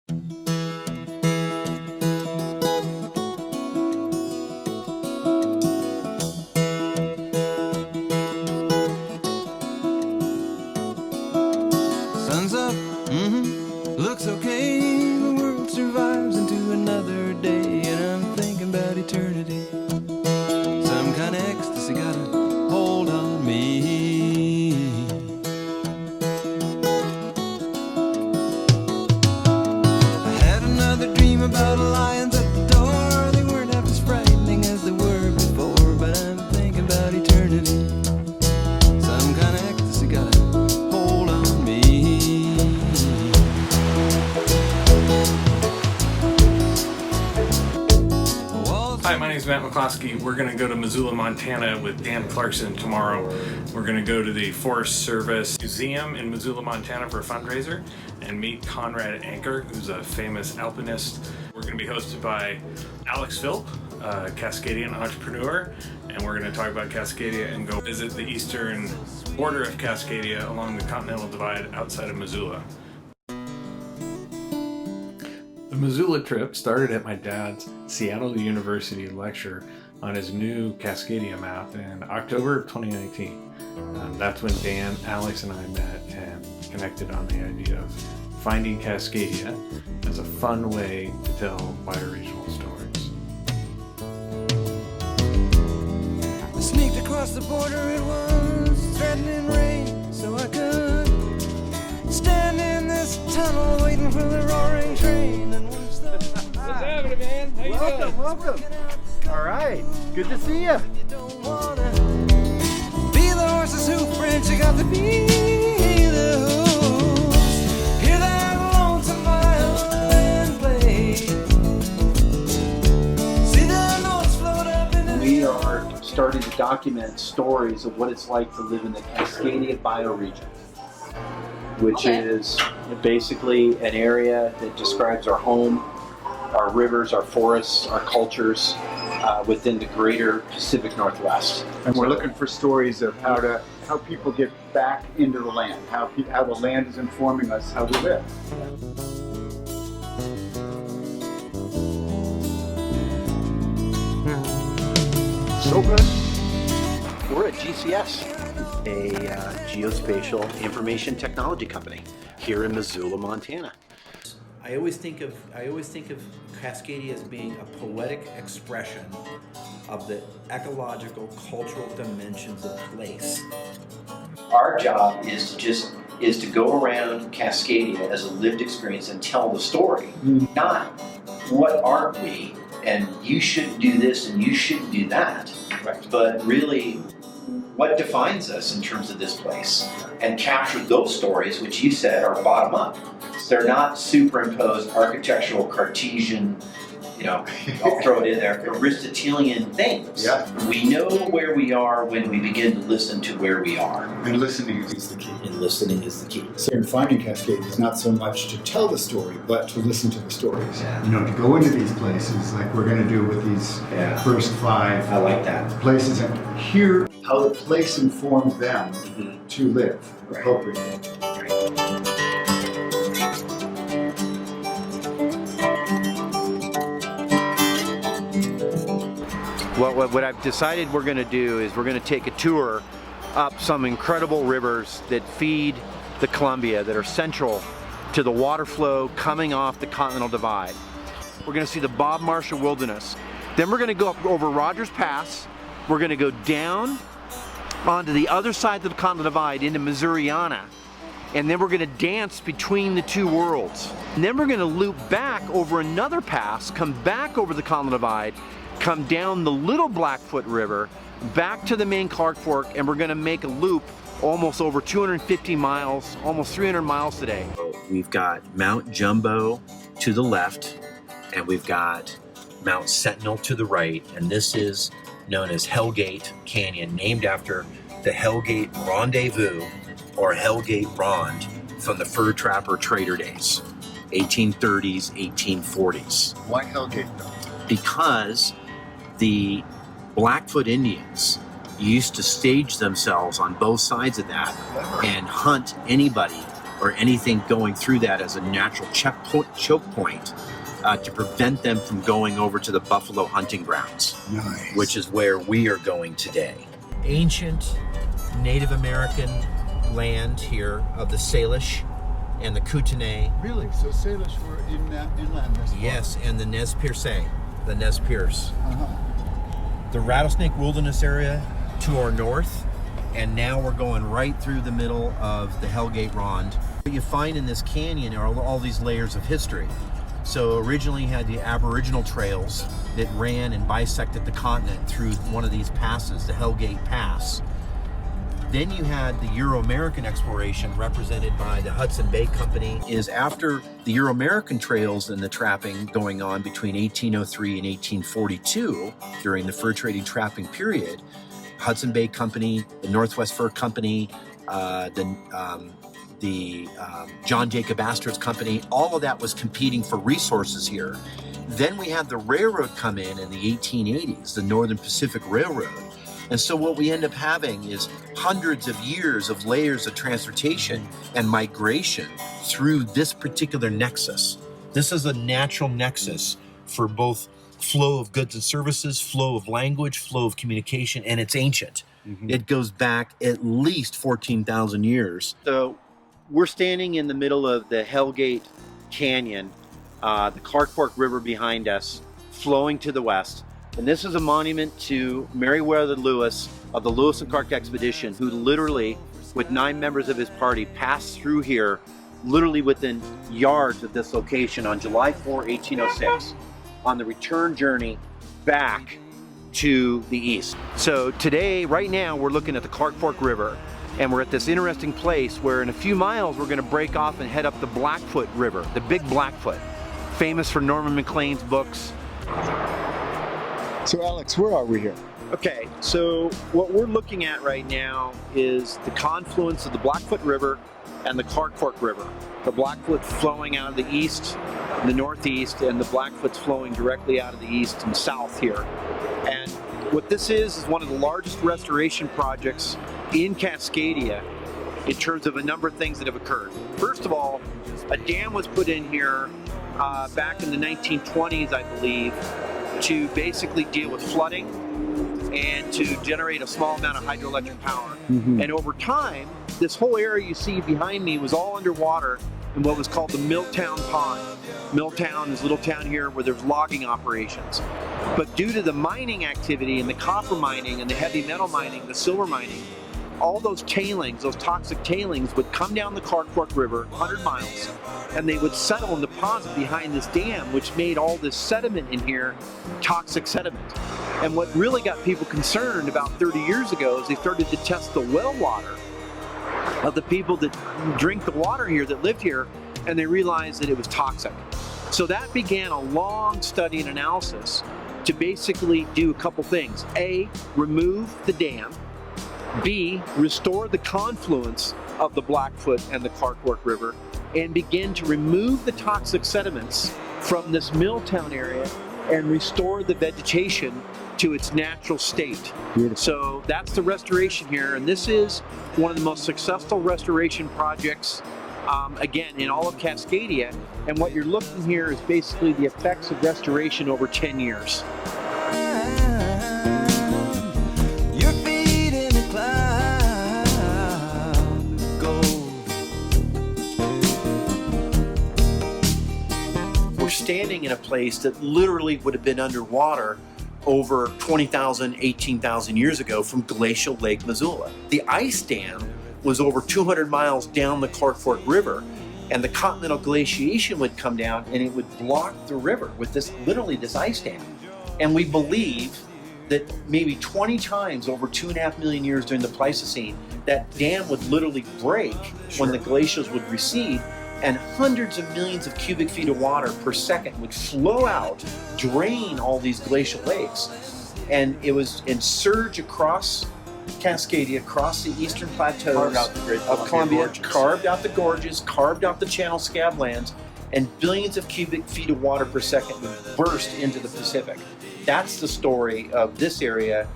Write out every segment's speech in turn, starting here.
Sun's up, looks okay. The world survives into another day, and I'm thinking about eternity. Some kind of ecstasy got a hold on me. I had another dream about lions at the door. They weren't half as frightening as they were before, but I'm thinking about eternity. Some kind of ecstasy got a hold on me. Hi, my name is Matt McCloskey. We're going to go to Missoula, Montana with Dan Clarkson tomorrow. We're going to go to the Forest Service Museum in Missoula, Montana for a fundraiser and meet Conrad Anker, who's a famous alpinist. We're going to be hosted by Alex Philp, a Cascadian entrepreneur, and we're going to talk about Cascadia and go visit the eastern border of Cascadia along the Continental Divide outside of Missoula. The Missoula trip started at my dad's Seattle University lecture on his new Cascadia map in October of 2019. That's when Dan, Alex, and I met and connected on the idea of Finding Cascadia as a fun way to tell bioregional stories. I sneaked across the border, it was threatening rain, so I could stand in this tunnel waiting for the roaring train. And once the What's happening, man? How you doing? Welcome. All right, good to see you. you don't wanna be the horse's hoof prints, you got to be the hooves. Hear that lonesome violin play. See the notes float up in the We are starting to document stories of what it's like to live in the Cascadia bioregion, which is basically an area that describes our home, our rivers, our forests, our cultures within the greater Pacific Northwest. And we're looking for stories of how people get back into the land, how the land is informing us how we live. So good. We're at GCS, a geospatial information technology company here in Missoula, Montana. I always think of Cascadia as being a poetic expression of the ecological, cultural dimensions of place. Our job is to go around Cascadia as a lived experience and tell the story, not what aren't we, and you shouldn't do this and you shouldn't do that, but really what defines us in terms of this place, and capture those stories, which you said are bottom up. They're not superimposed architectural Cartesian, I'll throw it in there, Aristotelian things. Yeah. We know where we are when we begin to listen to where we are. And listening is the key. And listening is the key. So in Finding Cascadia, it's not so much to tell the story, but to listen to the stories. To go into these places like we're going to do with these first 5 I like that. places and hear how the place informs them to live appropriately. What I've decided we're going to do is we're going to take a tour up some incredible rivers that feed the Columbia, that are central to the water flow coming off the Continental Divide. We're going to see the Bob Marshall Wilderness. Then we're going to go up over Rogers Pass. We're going to go down onto the other side of the Continental Divide into Missouriana. And then we're going to dance between the two worlds. And then we're going to loop back over another pass, come back over the Continental Divide, come down the Little Blackfoot River, back to the main Clark Fork, and we're going to make a loop almost over 250 miles, almost 300 miles today. We've got Mount Jumbo to the left, and we've got Mount Sentinel to the right, and this is known as Hellgate Canyon, named after the Hellgate Rendezvous, or Hellgate Rond, from the fur trapper trader days, 1830s, 1840s. Why Hellgate though? Because the Blackfoot Indians used to stage themselves on both sides of that and hunt anybody or anything going through that as a natural choke point to prevent them from going over to the buffalo hunting grounds, Nice. which is where we are going today. Ancient Native American land here of the Salish and the Kootenai. Really? So Salish were inland this far? Yes, and the Nez Perce, the Nez Perce. Uh-huh. The Rattlesnake Wilderness area to our north, and now we're going right through the middle of the Hellgate Rond. What you find in this canyon are all these layers of history. So originally you had the Aboriginal trails that ran and bisected the continent through one of these passes, the Hellgate Pass. Then you had the Euro-American exploration represented by the Hudson Bay Company. Is after the Euro-American trails and the trapping going on between 1803 and 1842 during the fur trading trapping period, Hudson Bay Company, the Northwest Fur Company, the John Jacob Astor's company, all of that was competing for resources here. Then we had the railroad come in the 1880s, the Northern Pacific Railroad. And so what we end up having is hundreds of years of layers of transportation and migration through this particular nexus. This is a natural nexus for both flow of goods and services, flow of language, flow of communication, and it's ancient. Mm-hmm. It goes back at least 14,000 years. So we're standing in the middle of the Hellgate Canyon, the Clark Fork River behind us, flowing to the west. And this is a monument to Meriwether Lewis of the Lewis and Clark Expedition, who literally, with 9 members of his party, passed through here, literally within yards of this location on July 4, 1806, on the return journey back to the east. So today, right now, we're looking at the Clark Fork River, and we're at this interesting place where in a few miles, we're gonna break off and head up the Blackfoot River, the Big Blackfoot, famous for Norman Maclean's books. So Alex, where are we here? Okay, so what we're looking at right now is the confluence of the Blackfoot River and the Clark Fork River. The Blackfoot flowing out of the east, the northeast, and the Blackfoot's flowing directly out of the east and south here. And what this is one of the largest restoration projects in Cascadia in terms of a number of things that have occurred. First of all, a dam was put in here back in the 1920s, I believe, to basically deal with flooding and to generate a small amount of hydroelectric power. Mm-hmm. And over time, this whole area you see behind me was all underwater in what was called the Milltown Pond. Milltown is a little town here where there's logging operations. But due to the mining activity and the copper mining and the heavy metal mining, the silver mining, all those tailings, those toxic tailings would come down the Clark Fork River 100 miles and they would settle and deposit behind this dam, which made all this sediment in here toxic sediment. And what really got people concerned about 30 years ago is they started to test the well water of the people that drink the water here, that lived here, and they realized that it was toxic. So that began a long study and analysis to basically do a couple things. A, remove the dam. B, restore the confluence of the Blackfoot and the Clark Fork River and begin to remove the toxic sediments from this Milltown area and restore the vegetation to its natural state. Beautiful. So that's the restoration here, and this is one of the most successful restoration projects, again, in all of Cascadia. And what you're looking here is basically the effects of restoration over 10 years. Your feet in the cloud of gold. We're standing in a place that literally would have been underwater over 20,000, 18,000 years ago from glacial Lake Missoula. The ice dam was over 200 miles down the Clark Fork River, and the continental glaciation would come down and it would block the river with this, literally this ice dam. And we believe that maybe 20 times over 2.5 million years during the Pleistocene, that dam would literally break when the glaciers would recede, and hundreds of millions of cubic feet of water per second would flow out, drain all these glacial lakes. And it was in surge across Cascadia, across the eastern plateaus of Columbia, carved out the gorges, carved out the channel scablands, and billions of cubic feet of water per second would burst into the Pacific. That's the story of this area.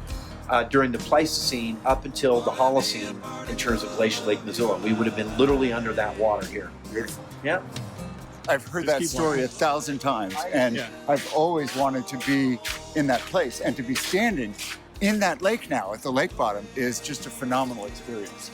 during the Pleistocene up until the Holocene in terms of glacial Lake Missoula. We would have been literally under that water here. Beautiful. Yeah. I've heard that story 1,000 times, and I've always wanted to be in that place, and to be standing in that lake now at the lake bottom is just a phenomenal experience.